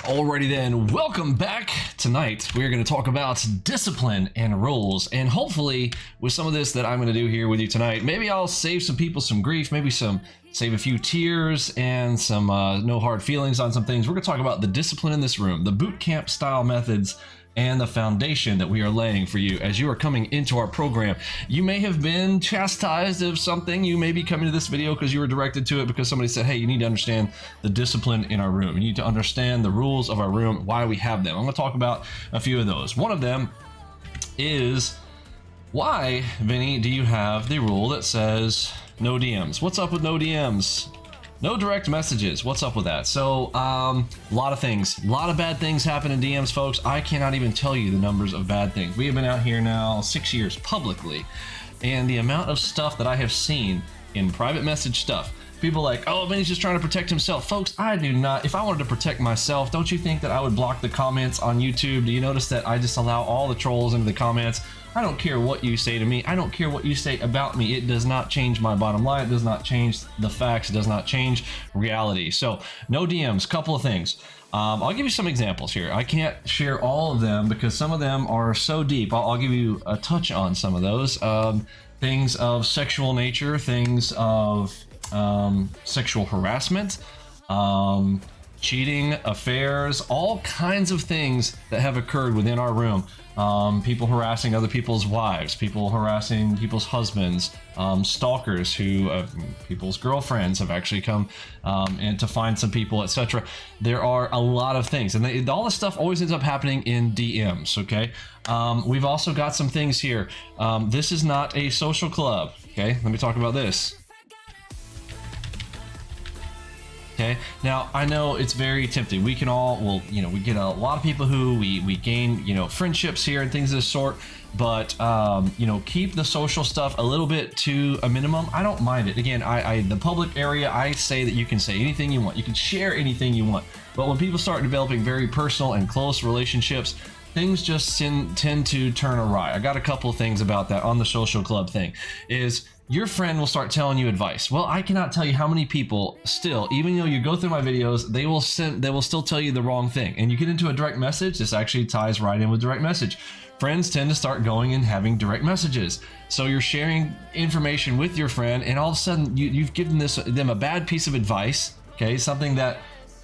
Alrighty then, welcome back. Tonight we are going to talk about discipline and rules, and hopefully with some of this that I'm going to do here with you tonight, maybe I'll save some people some grief, maybe save a few tears and some no hard feelings on some things. We're going to talk about the discipline in this room, the boot camp style methods, and the foundation that we are laying for you as you are coming into our program. You may have been chastised of something. You may be coming to this video because you were directed to it because somebody said, hey, you need to understand the discipline in our room. You need to understand the rules of our room, why we have them. I'm going to talk about a few of those. One of them is, why, Vinny, do you have the rule that says no DMs? What's up with no DMs? No direct messages. What's up with that? So, a lot of things, a lot of bad things happen in DMs, folks. I cannot even tell you the numbers of bad things. We have been out here now 6 years publicly, and the amount of stuff that I have seen in private message stuff, people like, oh, Vinny's just trying to protect himself. Folks, I do not. If I wanted to protect myself, don't you think that I would block the comments on YouTube? Do you notice that I just allow all the trolls into the comments? I don't care what you say to me. I don't care what you say about me. It does not change my bottom line. It does not change the facts. It does not change reality. So no DMs, couple of things. I'll give you some examples here. I can't share all of them because some of them are so deep. I'll give you a touch on some of those. Things of sexual nature, things of sexual harassment, cheating, affairs, all kinds of things that have occurred within our room. People harassing other people's wives, people harassing people's husbands, stalkers who people's girlfriends have actually come and to find some people, etc. There are a lot of things, and all this stuff always ends up happening in DMs. Okay, we've also got some things here. This is not a social club. Okay, let me talk about this. Okay, now I know it's very tempting. We can all, well, you know, we get a lot of people who we gain, you know, friendships here and things of this sort, but you know, keep the social stuff a little bit to a minimum. I don't mind it. Again, the public area, I say that you can say anything you want, you can share anything you want, but when people start developing very personal and close relationships, things just tend to turn awry. I got a couple of things about that on the social club thing. Is your friend will start telling you advice. Well, I cannot tell you how many people still, even though you go through my videos, they will still tell you the wrong thing. And you get into a direct message, this actually ties right in with direct message. Friends tend to start going and having direct messages. So you're sharing information with your friend, and all of a sudden you've given them a bad piece of advice, okay? Something that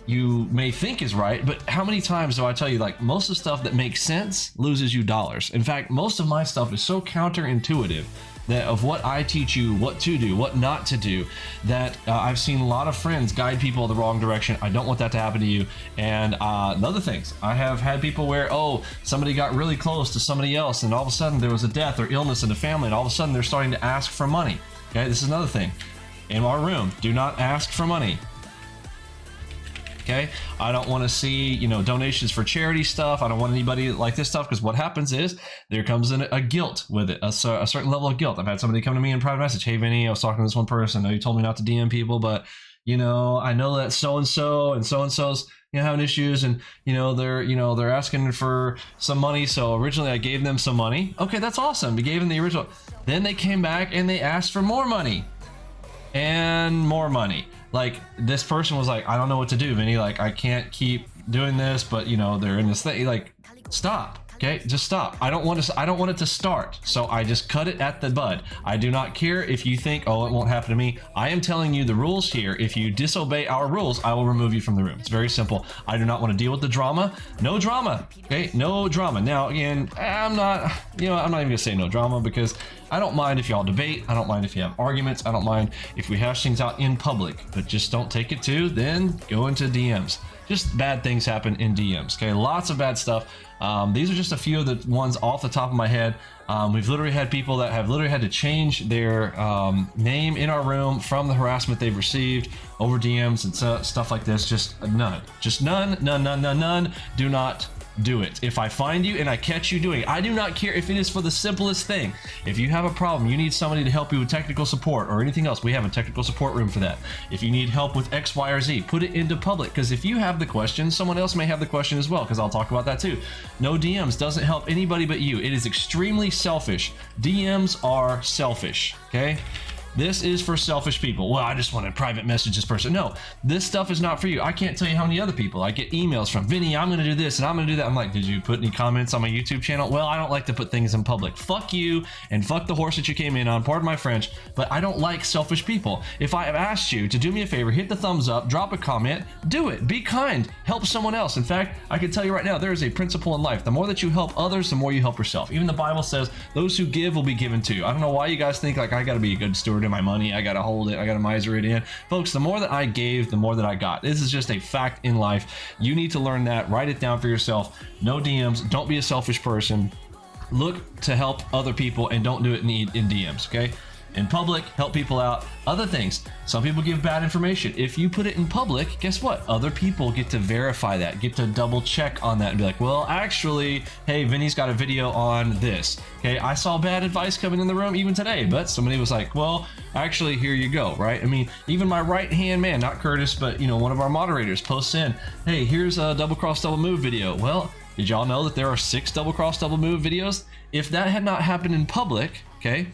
you may think is right, but how many times do I tell you, like, most of the stuff that makes sense loses you dollars. In fact, most of my stuff is so counterintuitive that of what I teach you, what to do, what not to do, that I've seen a lot of friends guide people the wrong direction. I don't want that to happen to you. And other things, I have had people where, oh, somebody got really close to somebody else, and all of a sudden there was a death or illness in the family, and all of a sudden they're starting to ask for money. Okay, this is another thing. In our room, do not ask for money. Okay, I don't want to see, you know, donations for charity stuff. I don't want anybody like this stuff, because what happens is there comes in a guilt with it, a certain level of guilt. I've had somebody come to me in private message, hey Vinny, I was talking to this one person, I know you told me not to DM people, but you know, I know that so-and-so and so-and-so's, you know, having issues, and you know, they're asking for some money, so originally I gave them some money. Okay, that's awesome, you gave them the original. Then they came back and they asked for more money and more money. Like, this person was like, I don't know what to do, Vinny, like, I can't keep doing this, but you know, they're in this thing. Like, stop. Okay, just stop. I don't want it to start, so I just cut it at the bud. I do not care if you think, oh, it won't happen to me. I am telling you the rules here. If you disobey our rules, I will remove you from the room. It's very simple. I do not want to deal with the drama. No drama. Okay, no drama. Now, again, I'm not even gonna say no drama, because I don't mind if y'all debate. I don't mind if you have arguments. I don't mind if we hash things out in public, but just don't take it to then go into DMs. Just bad things happen in DMs. Okay, lots of bad stuff. These are just a few of the ones off the top of my head. We've literally had people that have literally had to change their name in our room from the harassment they've received over DMs and stuff like this. Just none. Just none. Do not do it. If I find you and I catch you doing it, I do not care if it is for the simplest thing. If you have a problem, you need somebody to help you with technical support or anything else, we have a technical support room for that. If you need help with X, Y, or Z, put it into public, because if you have the question, someone else may have the question as well, because I'll talk about that too. No DMs doesn't help anybody but you. It is extremely selfish. DMs are selfish, okay? This is for selfish people. Well, I just want to private message this person. No, this stuff is not for you. I can't tell you how many other people I get emails from. Vinny, I'm going to do this and I'm going to do that. I'm like, did you put any comments on my YouTube channel? Well, I don't like to put things in public. Fuck you and fuck the horse that you came in on. Pardon my French, but I don't like selfish people. If I have asked you to do me a favor, hit the thumbs up, drop a comment, do it. Be kind. Help someone else. In fact, I can tell you right now, there is a principle in life. The more that you help others, the more you help yourself. Even the Bible says those who give will be given to. I don't know why you guys think like I got to be a good steward of my money. I got to hold it. I got to miser it in. Folks, the more that I gave, the more that I got. This is just a fact in life. You need to learn that. Write it down for yourself. No DMs. Don't be a selfish person. Look to help other people and don't do it in DMs, okay? In public, help people out. Other things, some people give bad information. If you put it in public, guess what? Other people get to verify that, get to double check on that and be like, well, actually, hey, Vinny's got a video on this. Okay, I saw bad advice coming in the room even today, but somebody was like, well, actually, here you go, right? I mean, even my right-hand man, not Curtis, but one of our moderators posts in, hey, here's a double cross, double move video. Well, did y'all know that there are 6 double cross, double move videos? If that had not happened in public, okay,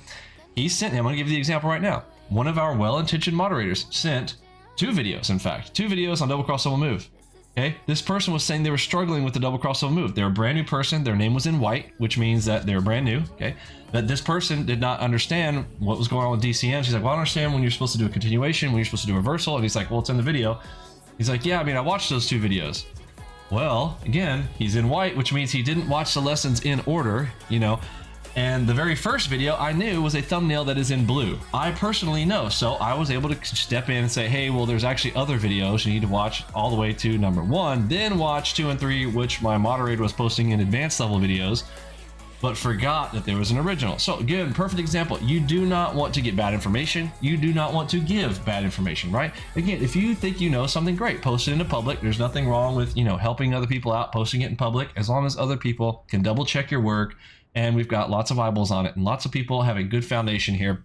he sent, I'm going to give you the example right now. One of our well-intentioned moderators sent 2 videos, in fact, 2 videos on double cross, double move. Okay, this person was saying they were struggling with the double cross, double move. They're a brand new person. Their name was in white, which means that they're brand new. Okay, that this person did not understand what was going on with DCM. She's like, well, I don't understand when you're supposed to do a continuation, when you're supposed to do a reversal. And he's like, well, it's in the video. He's like, yeah, I mean, I watched those 2 videos. Well, again, he's in white, which means he didn't watch the lessons in order, And the very first video I knew was a thumbnail that is in blue. I personally know, so I was able to step in and say, hey, well, there's actually other videos you need to watch all the way to number 1, then watch 2 and 3, which my moderator was posting in advanced level videos, but forgot that there was an original. So again, perfect example. You do not want to get bad information. You do not want to give bad information, right? Again, if you think you know something, great, post it into public. There's nothing wrong with, helping other people out, posting it in public, as long as other people can double check your work. And we've got lots of eyeballs on it and lots of people have a good foundation here.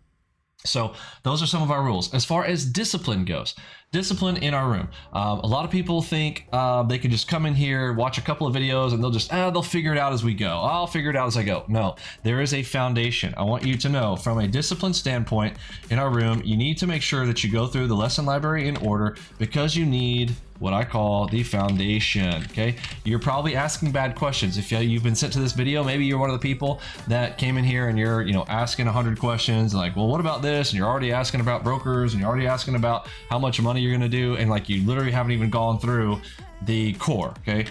So those are some of our rules. As far as discipline goes, discipline in our room. A lot of people think they can just come in here, watch a couple of videos, and they'll figure it out as we go. I'll figure it out as I go. No, there is a foundation. I want you to know from a discipline standpoint in our room, you need to make sure that you go through the lesson library in order because you need what I call the foundation, okay? You're probably asking bad questions. If you've been sent to this video, maybe you're one of the people that came in here and you're, asking 100 questions like, well, what about this? And you're already asking about brokers and you're already asking about how much money you're gonna do. And like, you literally haven't even gone through the core, okay?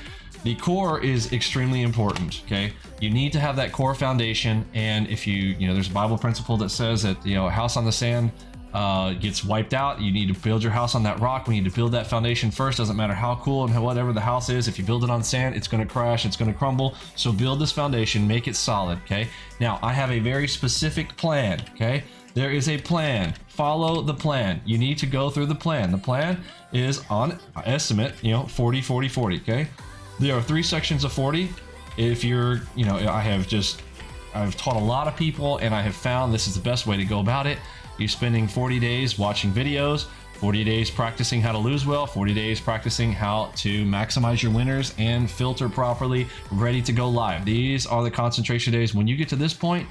The core is extremely important, okay? You need to have that core foundation. And if there's a Bible principle that says that, a house on the sand gets wiped out. You need to build your house on that rock. We need to build that foundation first. Doesn't matter how cool and whatever the house is. If you build it on sand, it's going to crash. It's going to crumble. So build this foundation, make it solid. Okay. Now I have a very specific plan. Okay. There is a plan. Follow the plan. You need to go through the plan. The plan is on estimate, 40, 40, 40. Okay. There are 3 sections of 40. If you're, I've taught a lot of people and I have found this is the best way to go about it. You're spending 40 days watching videos, 40 days practicing how to lose well, 40 days practicing how to maximize your winners and filter properly, ready to go live. These are the concentration days. When you get to this point,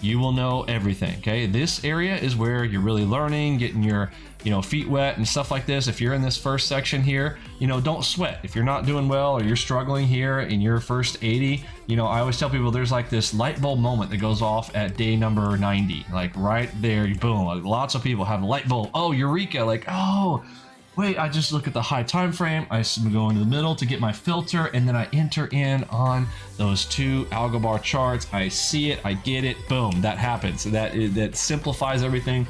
you will know everything, okay? This area is where you're really learning, getting your feet wet and stuff like this. If you're in this first section here, don't sweat. If you're not doing well or you're struggling here in your first 80, I always tell people there's like this light bulb moment that goes off at day number 90, like right there, boom. Like lots of people have a light bulb. Oh, eureka, like, oh, wait, I just look at the high time frame. I go into the middle to get my filter, and then I enter in on those 2 algo bar charts. I see it, I get it, boom, that happens. That simplifies everything.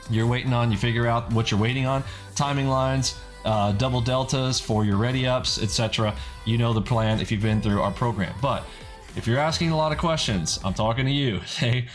You're waiting on, you figure out what you're waiting on, timing lines, double deltas for your ready ups, etc. You know the plan if you've been through our program. But if you're asking a lot of questions, I'm talking to you. Hey,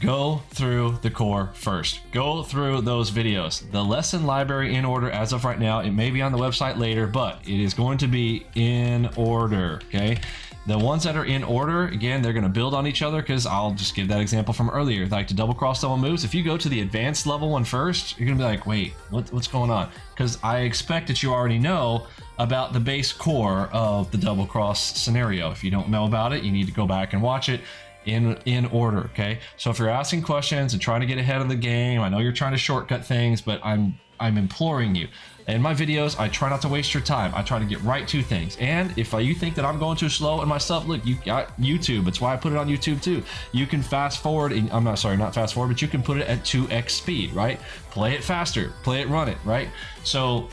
go through the core first. Go through those videos. The lesson library in order as of right now. It may be on the website later, but it is going to be in order, okay? The ones that are in order, again, they're going to build on each other because I'll just give that example from earlier. Like to double cross double moves, if you go to the advanced level one first, you're going to be like, wait, what's going on? Because I expect that you already know about the base core of the double cross scenario. If you don't know about it, you need to go back and watch it. in order. Okay, so if you're asking questions and trying to get ahead of the game, I know you're trying to shortcut things, but I'm imploring you. In my videos, I try not to waste your time. I try to get right to things. And if you think that I'm going too slow in my stuff, look, you got YouTube. It's why I put it on YouTube too. You can fast forward. I'm not sorry, not fast forward, but you can put it at 2x speed, right? Play it faster, play it, run it, right? So,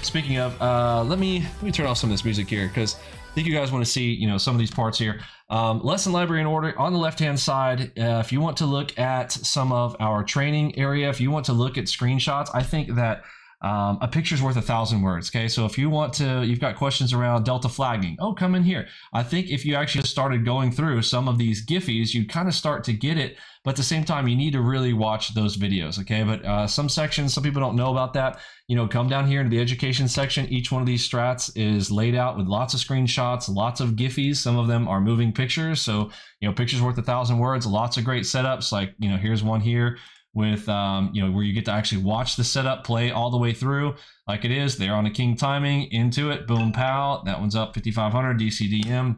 speaking of, let me turn off some of this music here because I think you guys want to see, you know, some of these parts here. Lesson library in order on the left-hand side. If you want to look at some of our training area, if you want to look at screenshots, I think that a picture's worth 1,000 words. Okay, so if you want to, you've got questions around delta flagging. Oh, come in here. I think if you actually started going through some of these Giphies, you kind of start to get it. But at the same time, you need to really watch those videos. Okay, but some sections, some people don't know about that. You know, come down here into the education section. Each one of these strats is laid out with lots of screenshots, lots of Giphies. Some of them are moving pictures. So, you know, pictures worth 1,000 words. Lots of great setups. Like, you know, here's one here with you know, where you get to actually watch the setup play all the way through like it is. They're on a king timing into it, boom, pow. That one's up 5,500 DCDM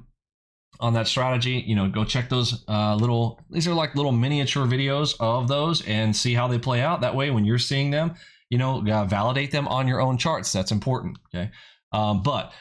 on that strategy. You know, go check those these are like little miniature videos of those and see how they play out. That way, when you're seeing them, you know, validate them on your own charts. That's important. Okay, but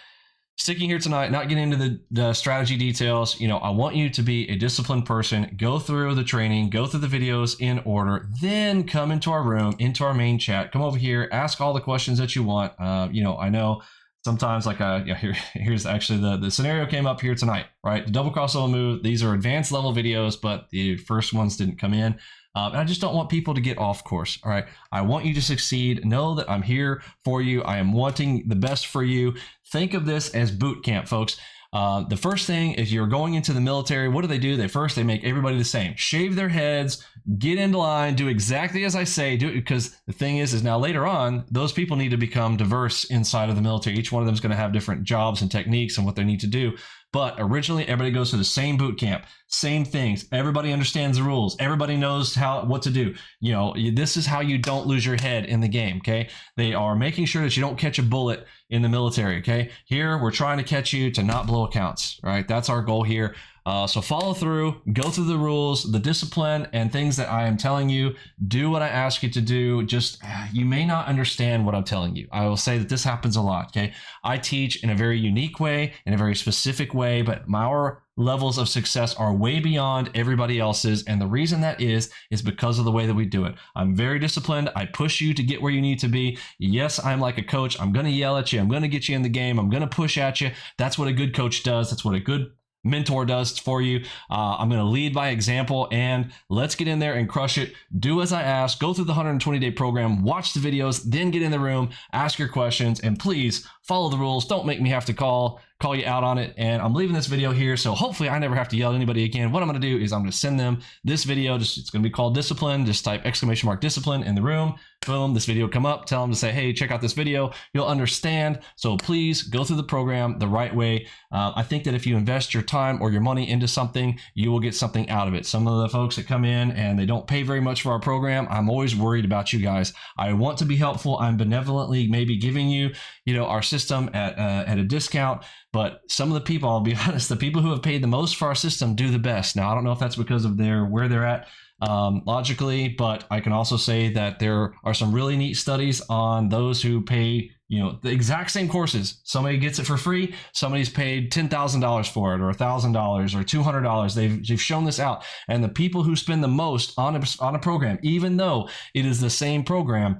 sticking here tonight, not getting into the strategy details, you know, I want you to be a disciplined person, go through the training, go through the videos in order, then come into our room, into our main chat, come over here, ask all the questions that you want. You know, I know sometimes like, yeah, here's actually the scenario came up here tonight, right? The double crossover move, these are advanced level videos, but the first ones didn't come in. And I just don't want people to get off course. All right. I want you to succeed. Know that I'm here for you. I am wanting the best for you. Think of this as boot camp, folks. The first thing is you're going into the military. What do? They make everybody the same. Shave their heads, get into line, do exactly as I say, do it, because the thing is now later on, those people need to become diverse inside of the military. Each one of them is going to have different jobs and techniques and what they need to do. But originally, everybody goes to the same boot camp, same things. Everybody understands the rules. Everybody knows what to do. You know, this is how you don't lose your head in the game, okay? They are making sure that you don't catch a bullet in the military, okay? Here, we're trying to catch you to not blow accounts, right? That's our goal here. So follow through, go through the rules, the discipline, and things that I am telling you. Do what I ask you to do. Just, you may not understand what I'm telling you. I will say that this happens a lot, okay? I teach in a very unique way, in a very specific way, but our levels of success are way beyond everybody else's. And the reason that is because of the way that we do it. I'm very disciplined. I push you to get where you need to be. Yes, I'm like a coach. I'm going to yell at you. I'm going to get you in the game. I'm going to push at you. That's what a good coach does. That's what a good mentor does for you. I'm going to lead by example, and let's get in there and crush it. Do as I ask, go through the 120-day program, watch the videos, then get in the room, ask your questions, and please follow the rules. Don't make me have to call you out on it. And I'm leaving this video here, so hopefully I never have to yell at anybody again. What I'm going to do is I'm going to send them this video. It's going to be called Discipline. Just type !discipline in the room. Boom, this video come up. Tell them to say, hey, check out this video. You'll understand. So please go through the program the right way. I think that if you invest your time or your money into something, you will get something out of it. Some of the folks that come in and they don't pay very much for our program, I'm always worried about you guys. I want to be helpful. I'm benevolently maybe giving you, our system at a discount. But some of the people, I'll be honest, the people who have paid the most for our system do the best. Now, I don't know if that's because of where they're at logically, but I can also say that there are some really neat studies on those who pay, the exact same courses. Somebody gets it for free. Somebody's paid $10,000 for it, or $1,000 or $200. They've shown this out. And the people who spend the most on a program, even though it is the same program,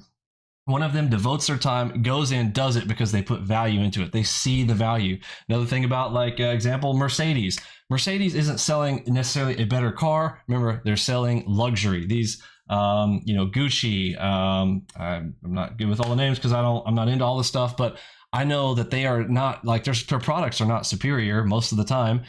one of them devotes their time, goes in, does it because they put value into it. They see the value. Another thing about, example, Mercedes. Mercedes isn't selling necessarily a better car. Remember, they're selling luxury. These, Gucci. I'm not good with all the names because I'm not into all this stuff, but I know that they are not their products are not superior most of the time.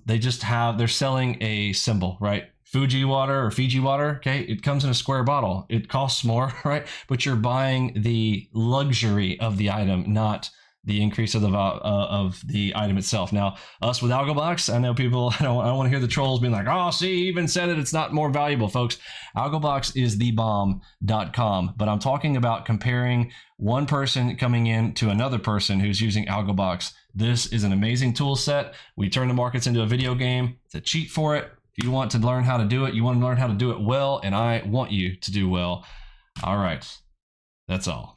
They're selling a symbol, right? Fuji water or Fiji water, okay? It comes in a square bottle. It costs more, right? But you're buying the luxury of the item, not the increase of the item itself. Now, us with AlgoBox, I know people, I don't want to hear the trolls being like, oh, see, even said it, it's not more valuable, folks. AlgoBox is thebomb.com, but I'm talking about comparing one person coming in to another person who's using AlgoBox. This is an amazing tool set. We turn the markets into a video game. It's a cheat for it. If you want to learn how to do it, you want to learn how to do it well, and I want you to do well. All right, that's all.